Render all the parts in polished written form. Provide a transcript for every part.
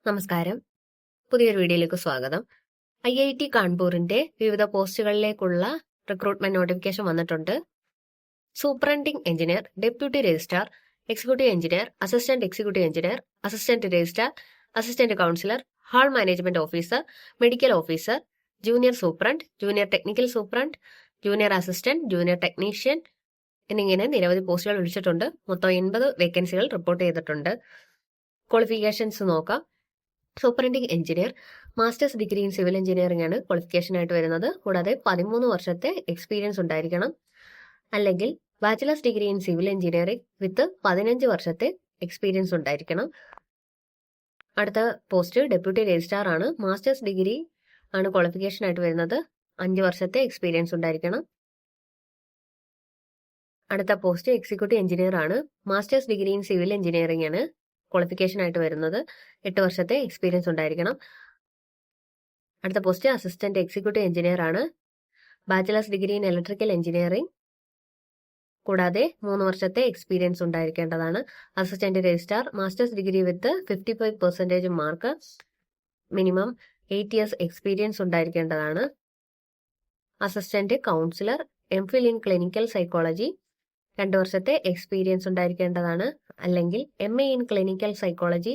നമസ്കാരം. പുതിയൊരു വീഡിയോയിലേക്ക് സ്വാഗതം. IIT കാൺപൂരിന്റെ വിവിധ പോസ്റ്റുകളിലേക്കുള്ള റിക്രൂട്ട്മെന്റ് നോട്ടിഫിക്കേഷൻ വന്നിട്ടുണ്ട്. Superintending engineer, deputy registrar, executive engineer, assistant executive engineer, assistant registrar, assistant councillor, hall management officer, medical officer, junior superintendent, junior technical superintendent, junior assistant, junior technician എന്നിങ്ങനെ നിരവധി പോസ്റ്റുകൾ വിളിച്ചിട്ടുണ്ട്. മൊത്തം 80 വേക്കൻസികൾ റിപ്പോർട്ട് ചെയ്തിട്ടുണ്ട്. Qualifications നോക്കാം. Superintending engineer masters degree in civil engineering ആണ് qualification ആയിട്ട് വരുന്നത്. കൂടാതെ 13 വർഷത്തെ എക്സ്പീരിയൻസ് ഉണ്ടായിരിക്കണം. അല്ലെങ്കിൽ bachelors degree in civil engineering with 15 വർഷത്തെ എക്സ്പീരിയൻസ് ഉണ്ടായിരിക്കണം. അടുത്ത പോസ്റ്റ് ഡെപ്യൂട്ടി രജിസ്ട്രാർ ആണ്. മാസ്റ്റേഴ്സ് ഡിഗ്രി ആണ് ക്വാളിഫിക്കേഷൻ ആയിട്ട് വരുന്നത്. 5 വർഷത്തെ എക്സ്പീരിയൻസ് ഉണ്ടായിരിക്കണം. അടുത്ത പോസ്റ്റ് എക്സിക്യൂട്ടീവ് എഞ്ചിനീയർ ആണ്. Masters degree in civil engineering ആണ് ക്വാളിഫിക്കേഷൻ ആയിട്ട് വരുന്നത്. 8 വർഷത്തെ എക്സ്പീരിയൻസ് ഉണ്ടായിരിക്കണം. അടുത്ത പോസ്റ്റ് അസിസ്റ്റന്റ് എക്സിക്യൂട്ടീവ് എഞ്ചിനീയർ ആണ്. Bachelors degree in electrical engineering കൂടാതെ 3 വർഷത്തെ എക്സ്പീരിയൻസ് ഉണ്ടായിരിക്കേണ്ടതാണ്. Assistant registrar master's degree with 55% mark, minimum 8 years experience ഉണ്ടായിരിക്കേണ്ടതാണ്. Assistant counsellor MPhil in clinical psychology 2 വർഷത്തെ എക്സ്പീരിയൻസ് ഉണ്ടായിരിക്കേണ്ടതാണ്. അല്ലെങ്കിൽ MA in clinical psychology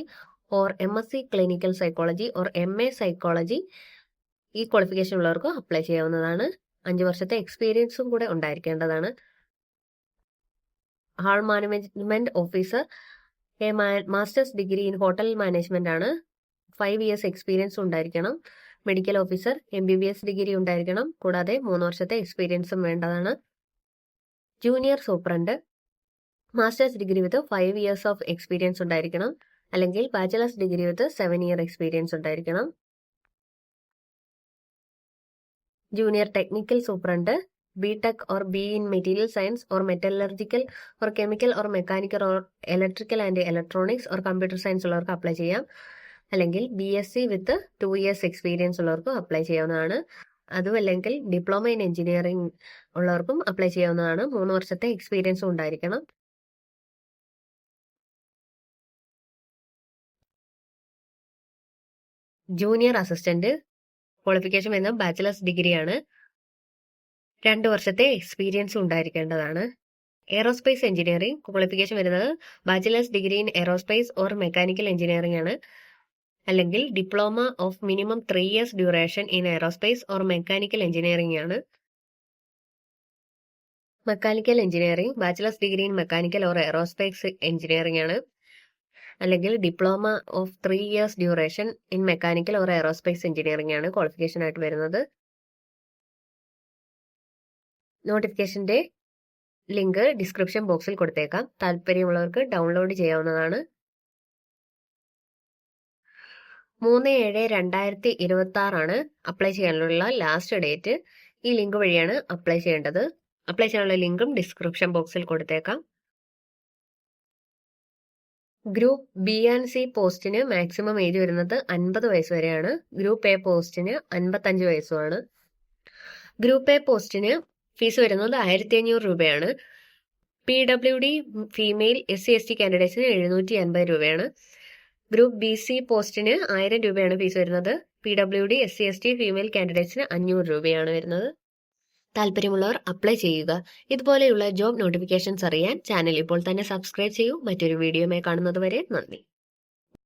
or MSc clinical psychology or MA psychology ഈ qualification ഉള്ളവർക്ക് apply ചെയ്യാവുന്നതാണ്. 5 വർഷത്തെ എക്സ്പീരിയൻസും കൂടെ ഉണ്ടായിരിക്കേണ്ടതാണ്. Hall management officer master's degree in hotel management ആണ്. 5 ഇയേഴ്സ് എക്സ്പീരിയൻസ് ഉണ്ടായിരിക്കണം. മെഡിക്കൽ ഓഫീസർ MBBS ഡിഗ്രി ഉണ്ടായിരിക്കണം. കൂടാതെ 3 വർഷത്തെ എക്സ്പീരിയൻസും വേണ്ടതാണ്. Junior superintendent master's degree with 5 years of experience ഉണ്ടായിരിക്കണം. അല്ലെങ്കിൽ bachelors degree with 7 year experience ഉണ്ടായിരിക്കണം. Junior technical superintendent BTech or BE in material science or metallurgical or chemical or mechanical or electrical and electronics or computer science ഉള്ളവർക്ക് apply ചെയ്യാം. അല്ലെങ്കിൽ BSc with 2 years experience ഉള്ളവർക്കും apply ചെയ്യാവുന്നതാണ്. അതും അല്ലെങ്കിൽ diploma in engineering ഉള്ളവർക്കും apply ചെയ്യാവുന്നതാണ്. 3 വർഷത്തെ എക്സ്പീരിയൻസും ഉണ്ടായിരിക്കണം. ജൂനിയർ അസിസ്റ്റന്റ് ക്വാളിഫിക്കേഷൻ വരുന്ന ബാച്ചിലേഴ്സ് ഡിഗ്രിയാണ്. 2 വർഷത്തെ എക്സ്പീരിയൻസ് ഉണ്ടായിരിക്കേണ്ടതാണ്. എയറോസ്പേസ് എഞ്ചിനീയറിംഗ് ക്വാളിഫിക്കേഷൻ വരുന്നത് bachelor's degree in aerospace or mechanical engineering ആണ്. അല്ലെങ്കിൽ diploma of minimum 3 years duration in aerospace or mechanical engineering ആണ്. Mechanical engineering bachelor's degree in mechanical or aerospace engineering ആണ്. അല്ലെങ്കിൽ diploma of 3 years duration in mechanical or aerospace engineering ആണ് qualification ആയിട്ട് വരുന്നത്. നോട്ടിഫിക്കേഷന്റെ link description ബോക്സിൽ കൊടുത്തേക്കാം. താല്പര്യമുള്ളവർക്ക് download ചെയ്യാവുന്നതാണ്. 3/7/2026 ആണ് അപ്ലൈ ചെയ്യാനുള്ള ലാസ്റ്റ് ഡേറ്റ്. ഈ ലിങ്ക് വഴിയാണ് അപ്ലൈ ചെയ്യേണ്ടത്. അപ്ലൈ ചെയ്യാനുള്ള ലിങ്കും ഡിസ്ക്രിപ്ഷൻ ബോക്സിൽ കൊടുത്തേക്കാം. ഗ്രൂപ്പ് B ആൻഡ് C പോസ്റ്റിന് മാക്സിമം ഏജ് വരുന്നത് 50 വയസ്സ് വരെയാണ്. ഗ്രൂപ്പ് A പോസ്റ്റിന് 55 വയസ്സുമാണ്. ഗ്രൂപ്പ് A പോസ്റ്റിന് ഫീസ് വരുന്നത് 1500 രൂപയാണ്. PWD ഫീമെയിൽ SC/ST കാൻഡിഡേറ്റ്സിന് 750 രൂപയാണ്. ഗ്രൂപ്പ് BC പോസ്റ്റിന് 1000 രൂപയാണ് ഫീസ് വരുന്നത്. PWD SC/ST ഫീമെയിൽ കാൻഡിഡേറ്റ്സിന് 500 രൂപയാണ് വരുന്നത്. താല്പര്യമുള്ളവർ അപ്ലൈ ചെയ്യുക. ഇതുപോലെയുള്ള ജോബ് നോട്ടിഫിക്കേഷൻസ് അറിയാൻ ചാനൽ ഇപ്പോൾ തന്നെ സബ്സ്ക്രൈബ് ചെയ്യൂ. മറ്റൊരു വീഡിയോയുമായി കാണുന്നത് വരെ നന്ദി.